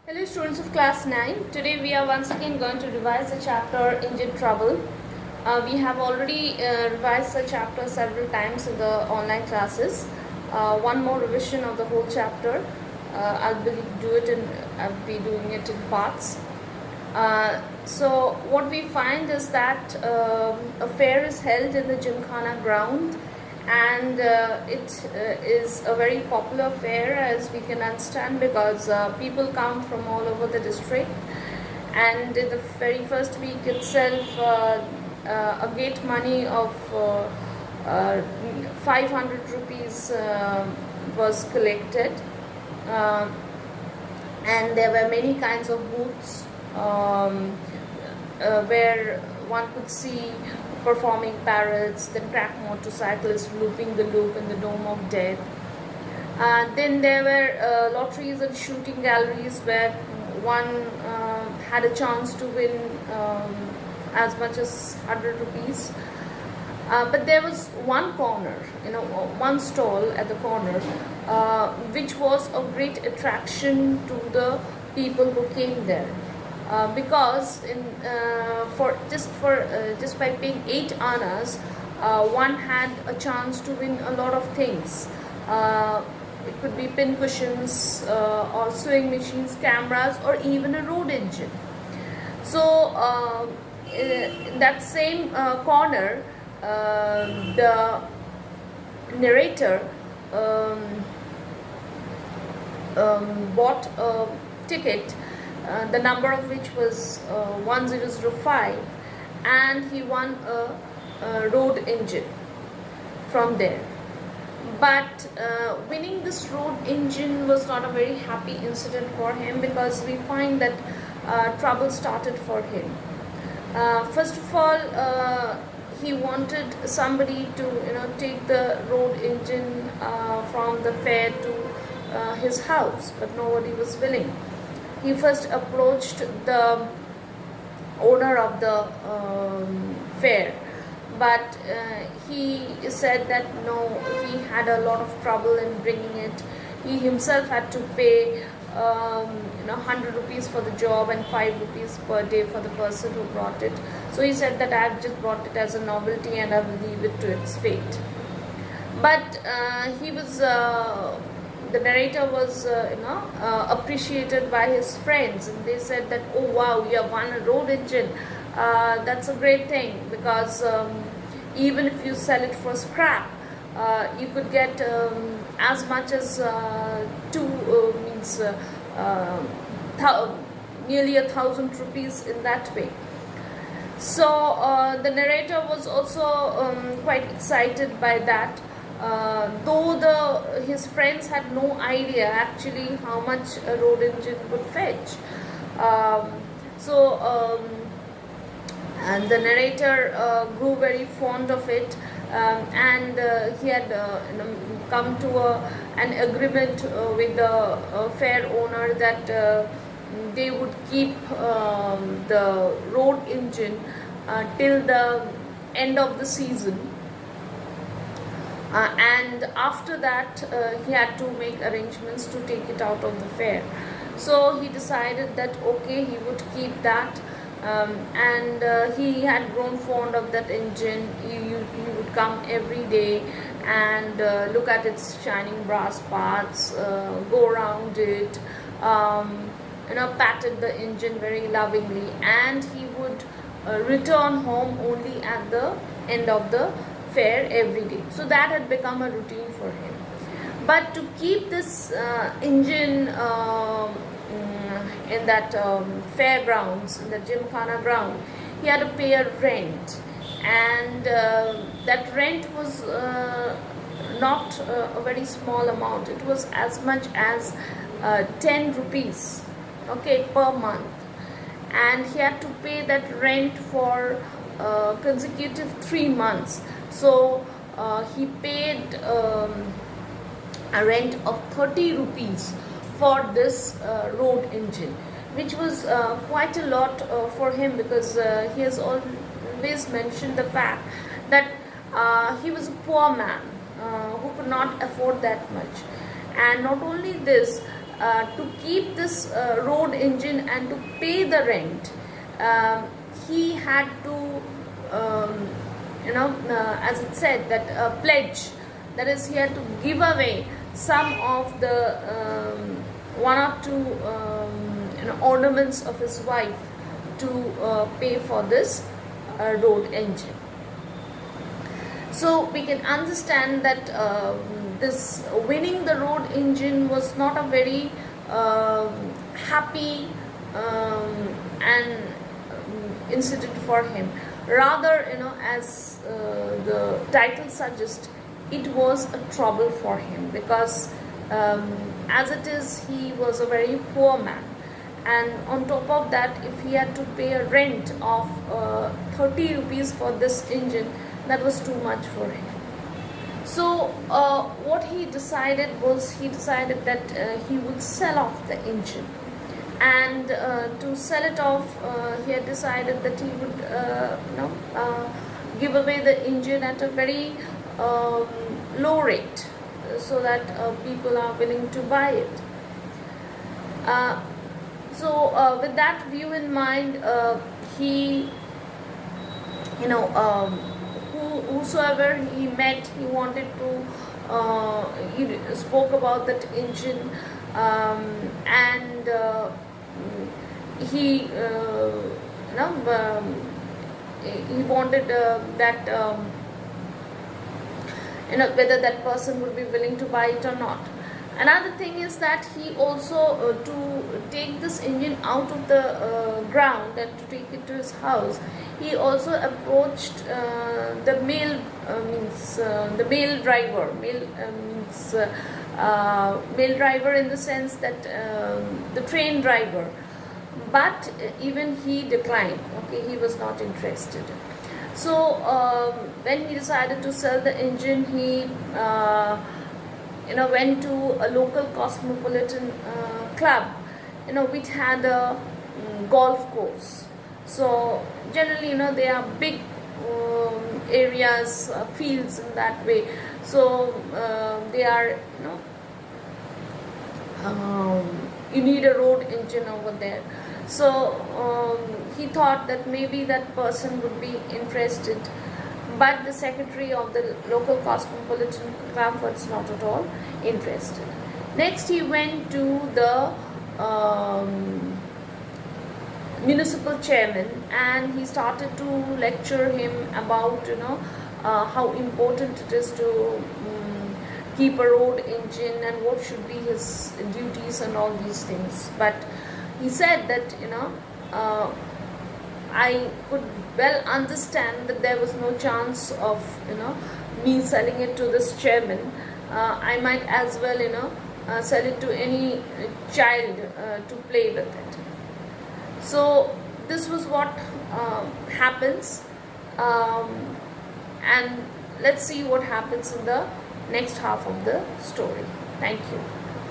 Hello students of class 9. Today we are once again going to revise the chapter Engine Trouble. We have already revised the chapter several times in the online classes. One more revision of the whole chapter. I'll be doing it in parts. So what we find is that a fair is held in the Gymkhana ground, and it is a very popular fair, as we can understand, because people come from all over the district. And in the very first week itself, a gate money of 500 rupees was collected, and there were many kinds of booths where one could see performing parrots, then crack motorcyclists looping the loop in the Dome of Death. Then there were lotteries and shooting galleries where one had a chance to win as much as 100 rupees. But there was one corner, one stall at the corner, which was a great attraction to the people who came there. Because just by paying 8 annas, one had a chance to win a lot of things. It could be pin cushions, or sewing machines, cameras, or even a road engine. So in that same corner, the narrator bought a ticket, the number of which was 1005, and he won a road engine from there. But winning this road engine was not a very happy incident for him, because we find that trouble started for him. First of all, he wanted somebody to take the road engine from the fair to his house, but nobody was willing. He first approached the owner of the fair, but he said that no, he had a lot of trouble in bringing it. He himself had to pay 100 rupees for the job and 5 rupees per day for the person who brought it. So he said that I have just brought it as a novelty and I will leave it to its fate. But the narrator was appreciated by his friends, and they said that, oh wow, you have won a road engine. That's a great thing, because even if you sell it for scrap, you could get as much as nearly 1,000 rupees in that way. So the narrator was also quite excited by that, though his friends had no idea actually how much a road engine would fetch. And the narrator grew very fond of it, and he had come to an agreement with the fair owner that they would keep the road engine till the end of the season, and after that he had to make arrangements to take it out of the fair. So he decided that okay, he would keep that. And he had grown fond of that engine. He would come every day and look at its shining brass parts, go around it, patted the engine very lovingly, and he would return home only at the end of the fair every day. So that had become a routine for him. But to keep this engine in that fairgrounds, in the Gymkhana ground, he had to pay a rent, and that rent was not a very small amount. It was as much as 10 rupees, okay, per month, and he had to pay that rent for consecutive 3 months. So he paid a rent of 30 rupees for this road engine, which was quite a lot for him, because he has always mentioned the fact that he was a poor man who could not afford that much. And not only this, to keep this road engine and to pay the rent, he had to, as it said, that pledge, that is, he had to give away some of the one or two ornaments of his wife to pay for this road engine. So we can understand that this winning the road engine was not a very happy and incident for him. Rather, as the title suggests, it was a trouble for him, because as it is, he was a very poor man, and on top of that, if he had to pay a rent of 30 rupees for this engine, that was too much for him. So what he decided that he would sell off the engine, and to sell it off, he had decided that he would give away the engine at a very low rate, so that people are willing to buy it. So with that view in mind, he, whosoever he met, he wanted to, he spoke about that engine, and he he wanted that whether that person would be willing to buy it or not. Another thing is that he also, to take this engine out of the ground and to take it to his house, he also approached the male driver, male driver in the sense that the train driver, but even he declined. Okay, he was not interested. So when he decided to sell the engine, he went to a local cosmopolitan club, which had a golf course. So generally, there are big areas, fields in that way. So they are, you need a road engine over there. So he thought that maybe that person would be interested, but the secretary of the local cosmopolitan club was not at all interested. Next, he went to the municipal chairman, and he started to lecture him about how important it is to keep a road engine and what should be his duties and all these things. But he said that I could well understand that there was no chance of me selling it to this chairman. I might as well sell it to any child to play with it. So this was what happens, and let's see what happens in the next half of the story. Thank you.